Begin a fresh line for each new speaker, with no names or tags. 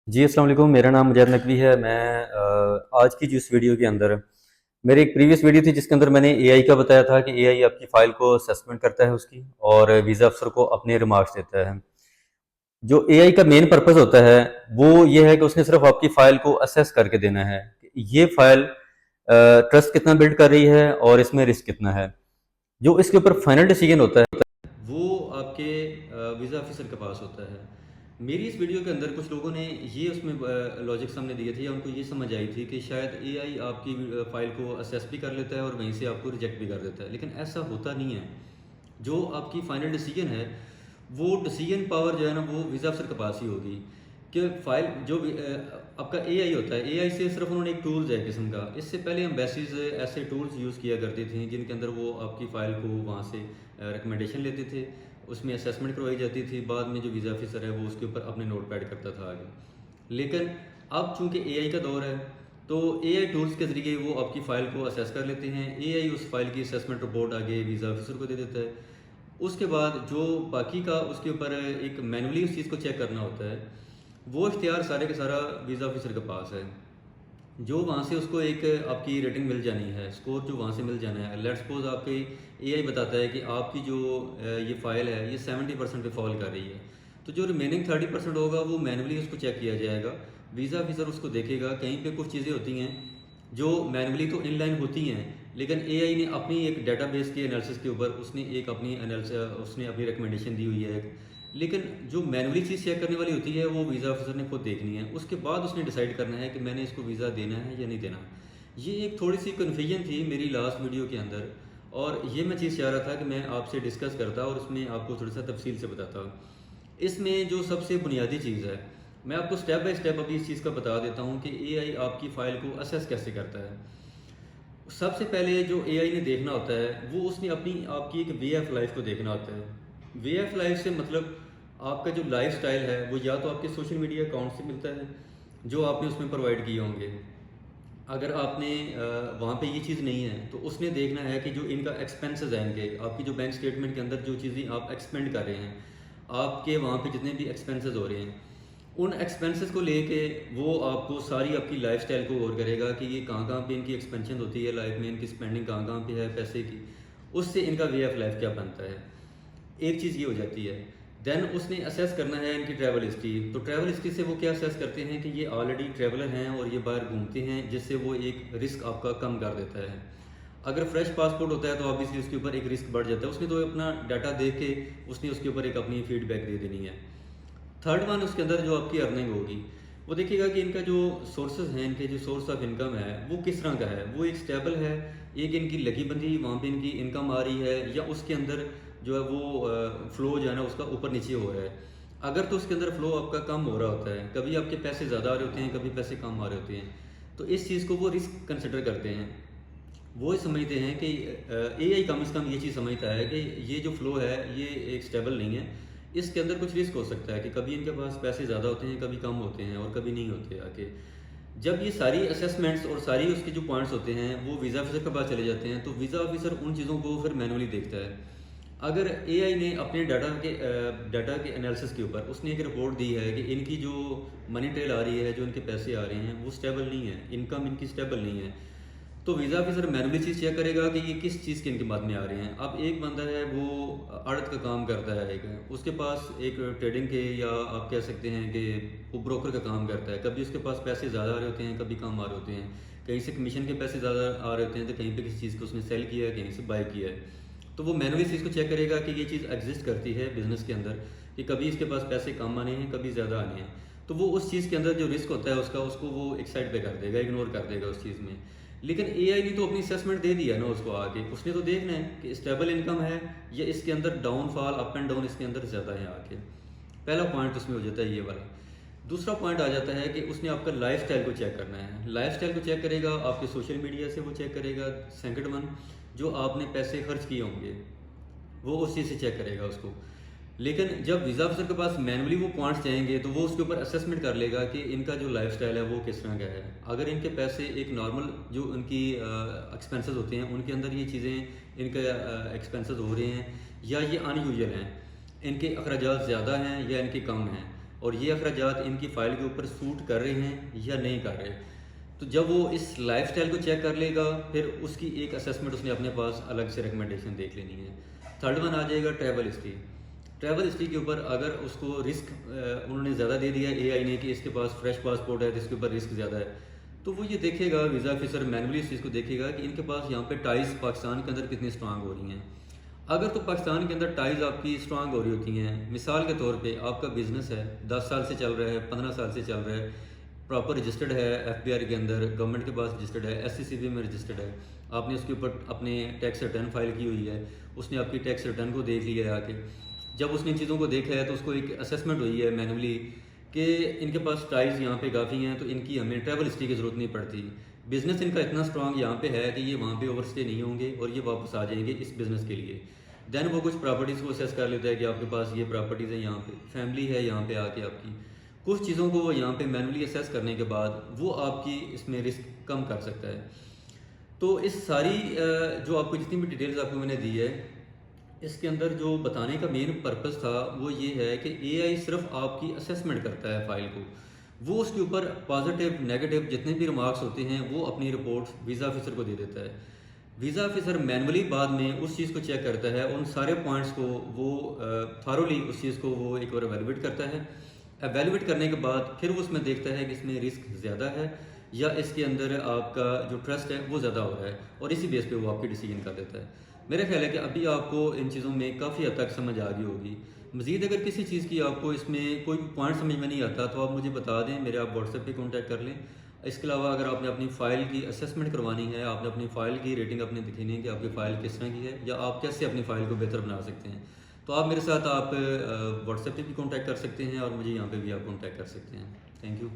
जी, अस्सलाम वालेकुम। मेरा नाम मुजैब नकवी है। मैं आज की जो इस वीडियो के अंदर मेरी एक प्रीवियस वीडियो थी जिसके अंदर मैंने एआई का बताया था कि एआई आपकी फ़ाइल को असेसमेंट करता है उसकी और वीज़ा अफ़सर को अपने रिमार्क्स देता है। जो एआई का मेन पर्पज़ होता है, वो ये है कि उसने सिर्फ़ आपकी फ़ाइल को असेस करके देना है कि ये फ़ाइल ट्रस्ट कितना बिल्ड कर रही है और इसमें रिस्क कितना है। जो इसके ऊपर फाइनल डिसीजन होता है वो आपके वीज़ा ऑफिसर के पास होता है। मेरी इस वीडियो के अंदर कुछ लोगों ने ये उसमें लॉजिक सामने दिए थे या उनको ये समझ आई थी कि शायद एआई आपकी फ़ाइल को असेस भी कर लेता है और वहीं से आपको रिजेक्ट भी कर देता है, लेकिन ऐसा होता नहीं है। जो आपकी फाइनल डिसीजन है, वो डिसीजन पावर जो है ना वो वीज़ा अफसर के पास ही होगी कि फ़ाइल जो भी आपका एआई होता है, एआई से सिर्फ उन्होंने एक टूल्स है किस्म का। इससे पहले एम्बेसीज ऐसे टूल्स यूज़ किया करती थी जिनके अंदर वो आपकी फ़ाइल को वहाँ से रिकमेंडेशन लेते थे, उसमें असेसमेंट करवाई जाती थी, बाद में जो वीज़ा ऑफिसर है वो उसके ऊपर अपने नोट पैड करता था आगे। लेकिन अब चूँकि एआई का दौर है, तो एआई टूल्स के ज़रिए वो आपकी फ़ाइल को असेस कर लेते हैं। एआई उस फ़ाइल की असेसमेंट रिपोर्ट आगे वीज़ा ऑफिसर को दे देता है। उसके बाद जो बाकी का उसके ऊपर एक मैनुअली उस चीज़ को चेक करना होता है, वो इख्तियार सारे का सारा वीज़ा ऑफिसर के पास है। जो वहाँ से उसको एक आपकी रेटिंग मिल जानी है, स्कोर जो वहाँ से मिल जाना है। लेट्स सपोज़ आपके एआई बताता है कि आपकी जो ये फ़ाइल है ये 70% पे फॉल कर रही है, तो जो रिमेनिंग 30% होगा वो मैनुअली उसको चेक किया जाएगा। वीज़ा ऑफिसर उसको देखेगा। कहीं पे कुछ चीज़ें होती हैं जो मैनुअली तो इनलाइन होती हैं, लेकिन एआई ने अपनी एक डेटाबेस के एनालिसिस के ऊपर उसने एक अपनी उसने अपनी रिकमेंडेशन दी हुई है। लेकिन जो मैनुअली चीज़ चेक करने वाली होती है वो वीज़ा ऑफिसर ने खुद देखनी है। उसके बाद उसने डिसाइड करना है कि मैंने इसको वीज़ा देना है या नहीं देना। ये एक थोड़ी सी कन्फ्यूजन थी मेरी लास्ट वीडियो के अंदर, और ये मैं चीज़ चाह रहा था कि मैं आपसे डिस्कस करता और उसमें आपको थोड़ा सा तफसील से बताता। इसमें जो सबसे बुनियादी चीज़ है, मैं आपको स्टेप बाय स्टेप अभी इस चीज़ का बता देता हूँ कि एआई आपकी फ़ाइल को असेस कैसे करता है। सबसे पहले जो एआई ने देखना होता है वो उसने अपनी आपकी एक वे ऑफ लाइफ को देखना होता है। वे ऑफ लाइफ से मतलब आपका जो लाइफ स्टाइल है वो या तो आपके सोशल मीडिया अकाउंट से मिलता है जो आपने उसमें प्रोवाइड किए होंगे। अगर आपने वहाँ पे ये चीज़ नहीं है तो उसने देखना है कि जो इनका एक्सपेंसेस है, इनके आपकी जो बैंक स्टेटमेंट के अंदर जो चीज़ें आप एक्सपेंड कर रहे हैं, आपके वहाँ पे जितने भी एक्सपेंसेस हो रहे हैं, उन एक्सपेंसेस को लेके वो आपको सारी आपकी लाइफस्टाइल को गौर करेगा कि ये कहाँ-कहाँ पे इनकी एक्सपेंशन होती है लाइफ में, इनकी स्पेंडिंग कहाँ-कहाँ पे है पैसे की, उससे इनका वे ऑफ लाइफ क्या बनता है। एक चीज़ ये हो जाती है। देन उसने असेस करना है इनकी ट्रैवल हिस्ट्री। तो ट्रैवल हिस्ट्री से वो क्या असेस करते हैं कि ये ऑलरेडी ट्रैवलर हैं और ये बाहर घूमते हैं, जिससे वो एक रिस्क आपका कम कर देता है। अगर फ्रेश पासपोर्ट होता है तो ऑब्वियसली उसके ऊपर एक रिस्क बढ़ जाता है। उसने तो अपना डाटा देख के उसने उसके ऊपर एक अपनी फीडबैक दे देनी है। थर्ड वन उसके अंदर जो आपकी अर्निंग होगी, वो देखिएगा कि इनका जो सोर्सेज हैं, इनके जो सोर्स ऑफ इनकम है वो किस तरह का है। वो एक स्टेबल है, एक इनकी लगी बंधी वहाँ पे इनकी इनकम आ रही है, या उसके अंदर जो है वो फ्लो जो है ना उसका ऊपर नीचे हो रहा है। अगर तो उसके अंदर फ्लो आपका कम हो रहा होता है, कभी आपके पैसे ज़्यादा आ रहे होते हैं, कभी पैसे कम आ रहे होते हैं, तो इस चीज़ को वो रिस्क कंसिडर करते हैं। वो ही समझते हैं कि एआई कम से कम ये चीज़ समझता है कि ये जो फ्लो है ये एक स्टेबल नहीं है, इसके अंदर कुछ रिस्क हो सकता है कि कभी इनके पास पैसे ज़्यादा होते हैं, कभी कम होते हैं और कभी नहीं होते आके। जब ये सारी असेसमेंट्स और सारी उसके जो पॉइंट्स होते हैं वो वीज़ा ऑफिसर के पास चले जाते हैं, तो वीज़ा ऑफिसर उन चीज़ों को फिर मैनुअली देखता है। अगर एआई ने अपने डाटा के एनालिसिस के ऊपर उसने एक रिपोर्ट दी है कि इनकी जो मनी ट्रेल आ रही है, जो इनके पैसे आ रहे हैं वो स्टेबल नहीं है, इनकम इनकी स्टेबल नहीं है, तो वीज़ा ऑफिसर मैनुअली चीज़ चेक करेगा कि ये किस चीज़ के इनके बाद में आ रहे हैं। अब एक बंदा है वो आड़त का काम करता है, एक उसके पास एक ट्रेडिंग के या आप कह सकते हैं कि वो ब्रोकर का काम करता है। कभी उसके पास पैसे ज़्यादा आ रहे होते हैं, कभी कम आ रहे होते हैं। कहीं से कमीशन के पैसे ज़्यादा आ रहे होते हैं, तो कहीं पे किसी चीज़ को उसने सेल किया है, कहीं से बाय किया है। तो वो मैनुअली चीज़ को चेक करेगा कि ये चीज़ एग्जिस्ट करती है बिज़नेस के अंदर, कि कभी इसके पास पैसे कम आने हैं, कभी ज़्यादा आने हैं। तो वो उस चीज़ के अंदर जो रिस्क होता है उसका, उसको वो एक साइड पे कर देगा, इग्नोर कर देगा उस चीज़ में। लेकिन एआई ने तो अपनी असेसमेंट दे दिया ना उसको आके, उसने तो देखना है कि स्टेबल इनकम है या इसके अंदर डाउनफॉल अप एंड डाउन इसके अंदर ज़्यादा है आके। पहला पॉइंट उसमें हो जाता है ये वाला। दूसरा पॉइंट आ जाता है कि उसने आपका लाइफस्टाइल को चेक करना है। लाइफस्टाइल को चेक करेगा, आपके सोशल मीडिया से वो चेक करेगा। सेकंड वन, जो आपने पैसे खर्च किए होंगे वो उस चीज़ से चेक करेगा उसको। लेकिन जब वीज़ा ऑफिसर के पास मैनुअली वो पॉइंट्स जाएंगे तो वो उसके ऊपर असेसमेंट कर लेगा कि इनका जो लाइफस्टाइल है वो किस तरह का है। अगर इनके पैसे एक नॉर्मल जो उनकी एक्सपेंसेस होते हैं उनके अंदर ये चीज़ें इनके एक्सपेंसेस हो रहे हैं या ये अनयूजुअल हैं, इनके अखराजात ज़्यादा हैं या इनके कम हैं, और ये अखराजात इनकी फ़ाइल के ऊपर सूट कर रहे हैं या नहीं कर रहे। तो जब वो इस लाइफ़स्टाइल को चेक कर लेगा, फिर उसकी एक असेसमेंट उसने अपने पास अलग से रिकमेंडेशन देख लेनी है। थर्ड वन आ जाएगा ट्रैवल हिस्ट्री। ट्रैवल हिस्ट्री के ऊपर अगर उसको रिस्क उन्होंने ज़्यादा दे दिया एआई ने कि इसके पास फ्रेश पासपोर्ट है तो इसके ऊपर रिस्क ज़्यादा है, तो वो ये देखेगा, वीज़ा ऑफिसर मैनुअली इस चीज़ को देखेगा कि इनके पास यहाँ पे टाइज़ पाकिस्तान के अंदर कितनी स्ट्रांग हो रही हैं। अगर तो पाकिस्तान के अंदर टाइज़ आपकी स्ट्रांग हो रही होती हैं, मिसाल के तौर पे आपका बिज़नेस है, 10 साल से चल रहा है, 15 साल से चल रहा है, प्रॉपर रजिस्टर्ड है एफबीआर के अंदर, गवर्नमेंट के पास रजिस्टर्ड है, एससीसीबी में रजिस्टर्ड है, आपने उसके ऊपर अपने टैक्स रिटर्न फाइल की हुई है, उसने आपकी टैक्स रिटर्न को देख लिया है आके। जब उसने इन चीज़ों को देखा है तो उसको एक असेसमेंट हुई है मैनुअली कि इनके पास टाइज़ यहाँ पे काफ़ी हैं, तो इनकी हमें ट्रैवल हिस्ट्री की ज़रूरत नहीं पड़ती। बिज़नेस इनका इतना स्ट्रांग यहाँ पे है कि ये वहाँ पे ओवरस्टे नहीं होंगे और ये वापस आ जाएंगे इस बिज़नेस के लिए। देन वो कुछ प्रॉपर्टीज़ को असेस कर लेता है कि आपके पास ये प्रॉपर्टीज़ हैं, यहाँ पे फैमिली है, यहाँ पे आके आपकी कुछ चीज़ों को वो यहाँ पे मैनुअली असेस करने के बाद वो आपकी इसमें रिस्क कम कर सकता है। तो इस सारी जो आपको जितनी भी डिटेल्स आपको मैंने दी है, इसके अंदर जो बताने का मेन पर्पस था वो ये है कि एआई सिर्फ आपकी असेसमेंट करता है फाइल को, वो उसके ऊपर पॉजिटिव नेगेटिव जितने भी रिमार्क्स होते हैं वो अपनी रिपोर्ट वीज़ा ऑफिसर को दे देता है। वीज़ा ऑफिसर मैनुअली बाद में उस चीज़ को चेक करता है, उन सारे पॉइंट्स को वो थारोली उस चीज़ को वो एक बार एवेलुएट करता है। एवेलुएट करने के बाद फिर वो उसमें देखता है कि इसमें रिस्क ज़्यादा है या इसके अंदर आपका जो ट्रस्ट है वो ज़्यादा हो रहा है, और इसी बेस पे वो आपकी डिसीजन कर देता है। मेरा ख्याल है कि अभी आपको इन चीज़ों में काफ़ी हद तक समझ आ गई होगी। मज़ीद अगर किसी चीज़ की आपको इसमें कोई भी पॉइंट समझ में नहीं आता तो आप मुझे बता दें, मेरे आप व्हाट्सएप पे कांटेक्ट कर लें। इसके अलावा अगर आपने अपनी फ़ाइल की असेसमेंट करवानी है, आपने अपनी फ़ाइल की रेटिंग अपनी दिखानी है कि आपकी फ़ाइल किस तरह की है या आप कैसे अपनी फ़ाइल को बेहतर बना सकते हैं, तो आप मेरे साथ आप व्हाट्सएप पे भी कांटेक्ट कर सकते हैं और मुझे यहाँ पे भी आप कांटेक्ट कर सकते हैं। Thank you.